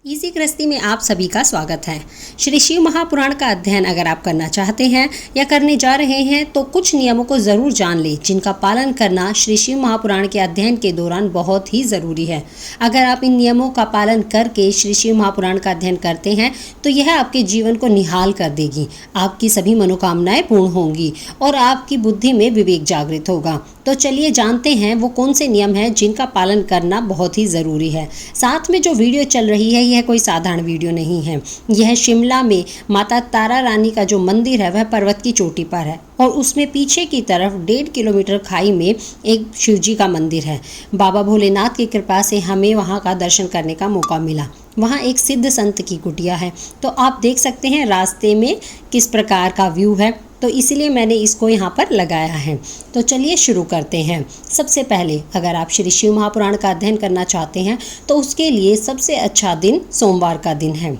इसी गृहस्थी में आप सभी का स्वागत है। श्री शिव महापुराण का अध्ययन अगर आप करना चाहते हैं या करने जा रहे हैं तो कुछ नियमों को ज़रूर जान लें, जिनका पालन करना श्री शिव महापुराण के अध्ययन के दौरान बहुत ही ज़रूरी है। अगर आप इन नियमों का पालन करके श्री शिव महापुराण का अध्ययन करते हैं तो यह आपके जीवन को निहाल कर देगी। आपकी सभी मनोकामनाएं पूर्ण होंगी और आपकी बुद्धि में विवेक जागृत होगा। तो चलिए जानते हैं वो कौन से नियम हैं जिनका पालन करना बहुत ही ज़रूरी है। साथ में जो वीडियो चल रही है यह कोई साधारण वीडियो नहीं है। यह शिमला में माता तारा रानी का जो मंदिर है वह पर्वत की चोटी पर है और उसमें पीछे की तरफ 1.5 किलोमीटर खाई में एक शिवजी का मंदिर है। बाबा भोलेनाथ की कृपा से हमें वहाँ का दर्शन करने का मौका मिला। वहाँ एक सिद्ध संत की कुटिया है, तो आप देख सकते हैं रास्ते में किस प्रकार का व्यू है, तो इसलिए मैंने इसको यहाँ पर लगाया है। तो चलिए शुरू करते हैं। सबसे पहले अगर आप श्री शिव महापुराण का अध्ययन करना चाहते हैं तो उसके लिए सबसे अच्छा दिन सोमवार का दिन है।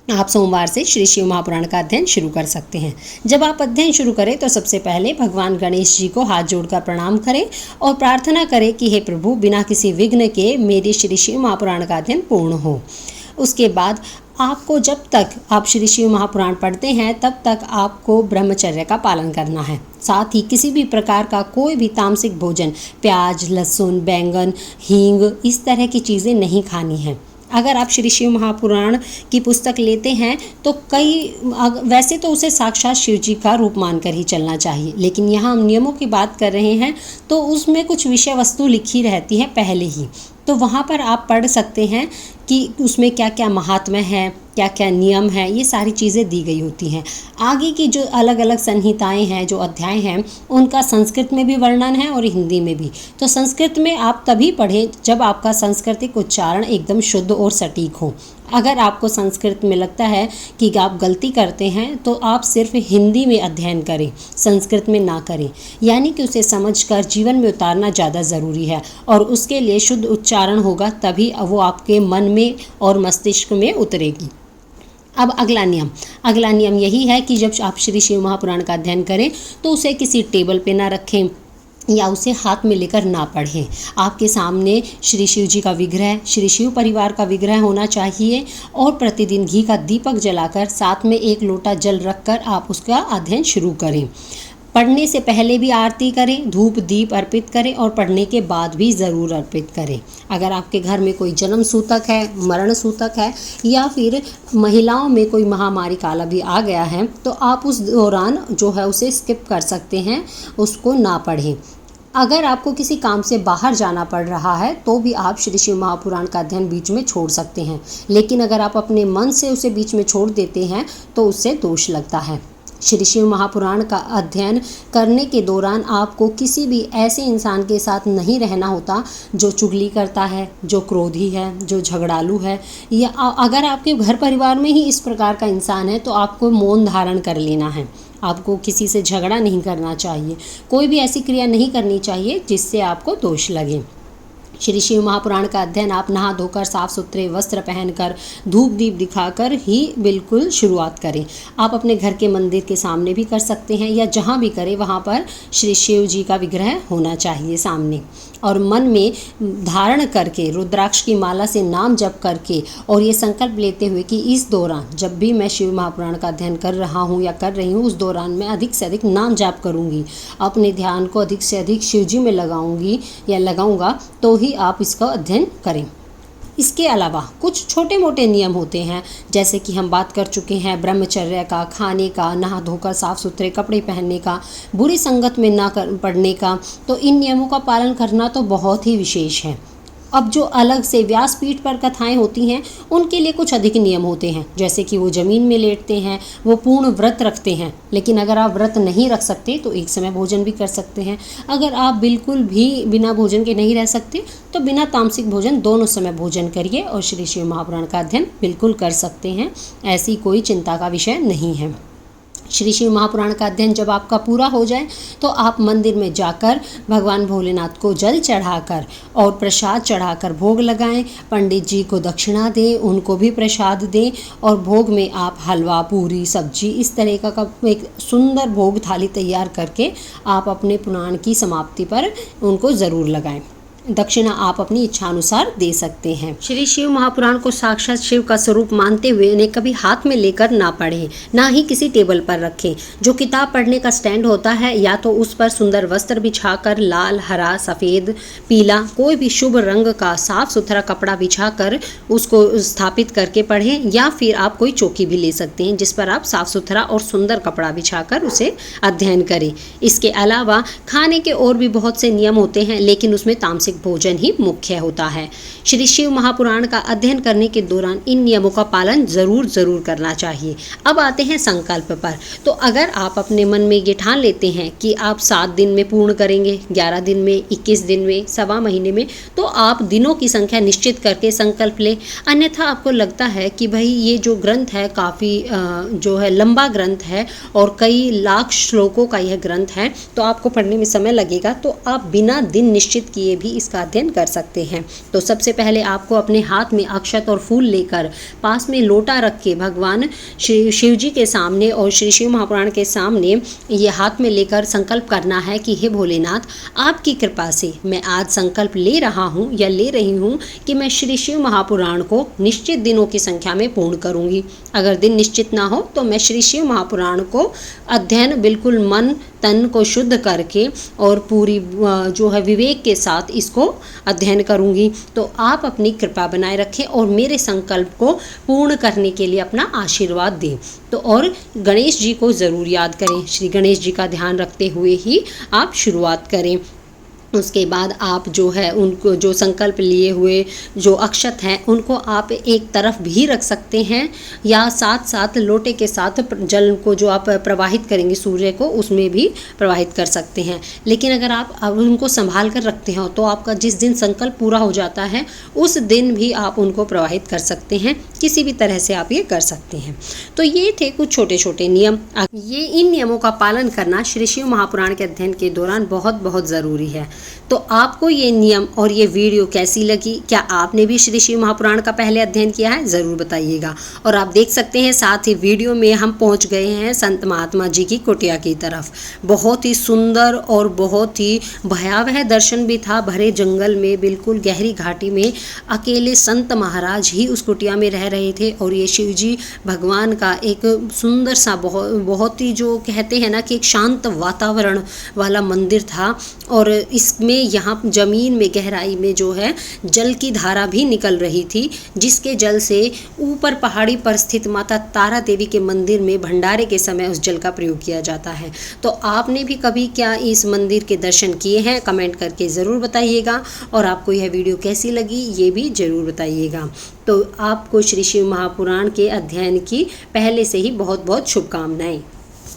आप सोमवार से श्री शिव महापुराण का अध्ययन शुरू कर सकते हैं। जब आप अध्ययन शुरू करें तो सबसे पहले भगवान गणेश जी को हाथ जोड़कर प्रणाम करें और प्रार्थना करें कि हे प्रभु, बिना किसी विघ्न के मेरे श्री शिव महापुराण का अध्ययन पूर्ण हो। उसके बाद आपको जब तक आप श्री शिव महापुराण पढ़ते हैं तब तक आपको ब्रह्मचर्य का पालन करना है। साथ ही किसी भी प्रकार का कोई भी तामसिक भोजन, प्याज, लहसुन, बैंगन, हींग, इस तरह की चीज़ें नहीं खानी हैं। अगर आप श्री शिव महापुराण की पुस्तक लेते हैं तो वैसे तो उसे साक्षात शिव जी का रूप मानकर ही चलना चाहिए, लेकिन यहाँ हम नियमों की बात कर रहे हैं तो उसमें कुछ विषय वस्तु लिखी रहती है पहले ही, तो वहाँ पर आप पढ़ सकते हैं कि उसमें क्या क्या महात्म्य है, क्या क्या नियम है, ये सारी चीज़ें दी गई होती हैं। आगे की जो अलग अलग संहिताएं हैं, जो अध्याय हैं, उनका संस्कृत में भी वर्णन है और हिंदी में भी। तो संस्कृत में आप तभी पढ़ें जब आपका सांस्कृतिक उच्चारण एकदम शुद्ध और सटीक हो। अगर आपको संस्कृत में लगता है कि आप गलती करते हैं तो आप सिर्फ हिंदी में अध्ययन करें, संस्कृत में ना करें, यानी कि उसे समझकर जीवन में उतारना ज़्यादा ज़रूरी है और उसके लिए शुद्ध उच्चारण होगा, तभी वो आपके मन में और मस्तिष्क में उतरेगी। अब अगला नियम यही है कि जब आप श्री शिव महापुराण का अध्ययन करें तो उसे किसी टेबल पे ना रखें या उसे हाथ में लेकर ना पढ़ें। आपके सामने श्री शिव जी का विग्रह, श्री शिव परिवार का विग्रह होना चाहिए और प्रतिदिन घी का दीपक जलाकर साथ में 1 लोटा जल रखकर आप उसका अध्ययन शुरू करें। पढ़ने से पहले भी आरती करें, धूप दीप अर्पित करें और पढ़ने के बाद भी ज़रूर अर्पित करें। अगर आपके घर में कोई जन्म सूतक है, मरण सूतक है या फिर महिलाओं में कोई महामारी काल भी आ गया है तो आप उस दौरान जो है उसे स्किप कर सकते हैं, उसको ना पढ़ें। अगर आपको किसी काम से बाहर जाना पड़ रहा है तो भी आप श्री शिव महापुराण का अध्ययन बीच में छोड़ सकते हैं, लेकिन अगर आप अपने मन से उसे बीच में छोड़ देते हैं तो उससे दोष लगता है। श्री शिव महापुराण का अध्ययन करने के दौरान आपको किसी भी ऐसे इंसान के साथ नहीं रहना होता जो चुगली करता है, जो क्रोधी है, जो झगड़ालू है, या अगर आपके घर परिवार में ही इस प्रकार का इंसान है तो आपको मौन धारण कर लेना है। आपको किसी से झगड़ा नहीं करना चाहिए, कोई भी ऐसी क्रिया नहीं करनी चाहिए जिससे आपको दोष लगे। श्री शिव महापुराण का अध्ययन आप नहा धोकर साफ सुथरे वस्त्र पहनकर धूप दीप दिखाकर ही बिल्कुल शुरुआत करें। आप अपने घर के मंदिर के सामने भी कर सकते हैं या जहाँ भी करें वहाँ पर श्री शिव जी का विग्रह होना चाहिए सामने, और मन में धारण करके रुद्राक्ष की माला से नाम जप करके और ये संकल्प लेते हुए कि इस दौरान जब भी मैं शिव महापुराण का अध्ययन कर रहा हूँ या कर रही हूँ उस दौरान मैं अधिक से अधिक नाम जाप करूँगी, अपने ध्यान को अधिक से अधिक शिव जी में लगाऊँगी या लगाऊँगा, तो ही आप इसका अध्ययन करें। इसके अलावा कुछ छोटे मोटे नियम होते हैं, जैसे कि हम बात कर चुके हैं ब्रह्मचर्य का, खाने का, नहा धोकर साफ सुथरे कपड़े पहनने का, बुरी संगत में ना पड़ने का। तो इन नियमों का पालन करना तो बहुत ही विशेष है। अब जो अलग से व्यासपीठ पर कथाएं होती हैं उनके लिए कुछ अधिक नियम होते हैं, जैसे कि वो ज़मीन में लेटते हैं, वो पूर्ण व्रत रखते हैं। लेकिन अगर आप व्रत नहीं रख सकते तो एक समय भोजन भी कर सकते हैं। अगर आप बिल्कुल भी बिना भोजन के नहीं रह सकते तो बिना तामसिक भोजन दोनों समय भोजन करिए और श्री शिव महापुराण का अध्ययन बिल्कुल कर सकते हैं। ऐसी कोई चिंता का विषय नहीं है। श्री शिव महापुराण का अध्ययन जब आपका पूरा हो जाए तो आप मंदिर में जाकर भगवान भोलेनाथ को जल चढ़ाकर और प्रसाद चढ़ाकर भोग लगाएं, पंडित जी को दक्षिणा दें, उनको भी प्रसाद दें और भोग में आप हलवा, पूरी, सब्जी, इस तरह का एक सुंदर भोग थाली तैयार करके आप अपने पुराण की समाप्ति पर उनको ज़रूर लगाएं। दक्षिणा आप अपनी इच्छा अनुसार दे सकते हैं। श्री शिव महापुराण को साक्षात शिव का स्वरूप मानते हुए इन्हें कभी हाथ में लेकर ना पढ़ें, ना ही किसी टेबल पर रखें। जो किताब पढ़ने का स्टैंड होता है या तो उस पर सुंदर वस्त्र बिछाकर लाल, हरा, सफ़ेद, पीला कोई भी शुभ रंग का साफ सुथरा कपड़ा बिछाकर उसको स्थापित करके पढ़ें, या फिर आप कोई चौकी भी ले सकते हैं जिस पर आप साफ सुथरा और सुंदर कपड़ा बिछाकर उसे अध्ययन करें। इसके अलावा खाने के और भी बहुत से नियम होते हैं, लेकिन उसमें तामसिक भोजन ही मुख्य होता है। श्री शिव महापुराण का अध्ययन करने के दौरान इन नियमों का पालन जरूर करना चाहिए। अब आते हैं संकल्प पर। तो अगर आप अपने मन में ये ठान लेते हैं कि आप 7 दिन में पूर्ण करेंगे, 11 दिन में, 21 दिन में, सवा महीने में, तो आप दिनों की संख्या निश्चित करके संकल्प लें। अन्यथा आपको लगता है कि भाई ये जो ग्रंथ है काफ़ी जो है लंबा ग्रंथ है और कई लाख श्लोकों का यह ग्रंथ है, तो आपको पढ़ने में समय लगेगा, तो आप बिना दिन निश्चित किए भी इसका अध्ययन कर सकते हैं। तो सबसे पहले आपको अपने हाथ में अक्षत और फूल लेकर पास में लोटा रख के भगवान शिव जी के सामने और श्री शिव महापुराण के सामने ये हाथ में लेकर संकल्प करना है कि हे भोलेनाथ, आपकी कृपा से मैं आज संकल्प ले रहा हूँ या ले रही हूँ कि मैं श्री शिव महापुराण को निश्चित दिनों की संख्या में पूर्ण करूँगी। अगर दिन निश्चित ना हो तो मैं श्री शिव महापुराण को अध्ययन बिल्कुल मन तन को शुद्ध करके और पूरी जो है विवेक के साथ इसको अध्ययन करूंगी। तो आप अपनी कृपा बनाए रखें और मेरे संकल्प को पूर्ण करने के लिए अपना आशीर्वाद दें। तो और गणेश जी को ज़रूर याद करें। श्री गणेश जी का ध्यान रखते हुए ही आप शुरुआत करें। उसके बाद आप जो है उनको जो संकल्प लिए हुए जो अक्षत हैं उनको आप एक तरफ भी रख सकते हैं, या साथ साथ लोटे के साथ जल को जो आप प्रवाहित करेंगे सूर्य को उसमें भी प्रवाहित कर सकते हैं। लेकिन अगर आप उनको संभाल कर रखते हो तो आपका जिस दिन संकल्प पूरा हो जाता है उस दिन भी आप उनको प्रवाहित कर सकते हैं। किसी भी तरह से आप ये कर सकते हैं। तो ये थे कुछ छोटे छोटे नियम। ये इन नियमों का पालन करना श्री शिव महापुराण के अध्ययन के दौरान बहुत ज़रूरी है। तो आपको ये नियम और ये वीडियो कैसी लगी? क्या आपने भी श्री शिव महापुराण का पहले अध्ययन किया है? ज़रूर बताइएगा। और आप देख सकते हैं साथ ही वीडियो में हम पहुंच गए हैं संत महात्मा जी की कुटिया की तरफ। बहुत ही सुंदर और बहुत ही भयावह दर्शन भी था। भरे जंगल में बिल्कुल गहरी घाटी में अकेले संत महाराज ही उस कुटिया में रह रहे थे और ये शिव जी भगवान का एक सुंदर सा बहुत ही जो कहते हैं ना कि एक शांत वातावरण वाला मंदिर था। और इसमें यहाँ जमीन में गहराई में जो है जल की धारा भी निकल रही थी, जिसके जल से ऊपर पहाड़ी पर स्थित माता तारा देवी के मंदिर में भंडारे के समय उस जल का प्रयोग किया जाता है। तो आपने भी कभी क्या इस मंदिर के दर्शन किए हैं? कमेंट करके ज़रूर बताइएगा। और आपको यह वीडियो कैसी लगी ये भी ज़रूर बताइएगा। तो आपको श्री शिव महापुराण के अध्ययन की पहले से ही बहुत शुभकामनाएं।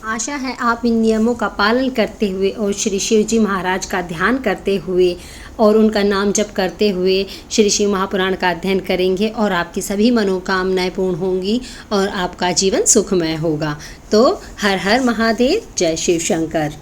आशा है आप इन नियमों का पालन करते हुए और श्री शिव जी महाराज का ध्यान करते हुए और उनका नाम जप करते हुए श्री शिव महापुराण का अध्ययन करेंगे और आपकी सभी मनोकामनाएं पूर्ण होंगी और आपका जीवन सुखमय होगा। तो हर हर महादेव, जय शिव शंकर।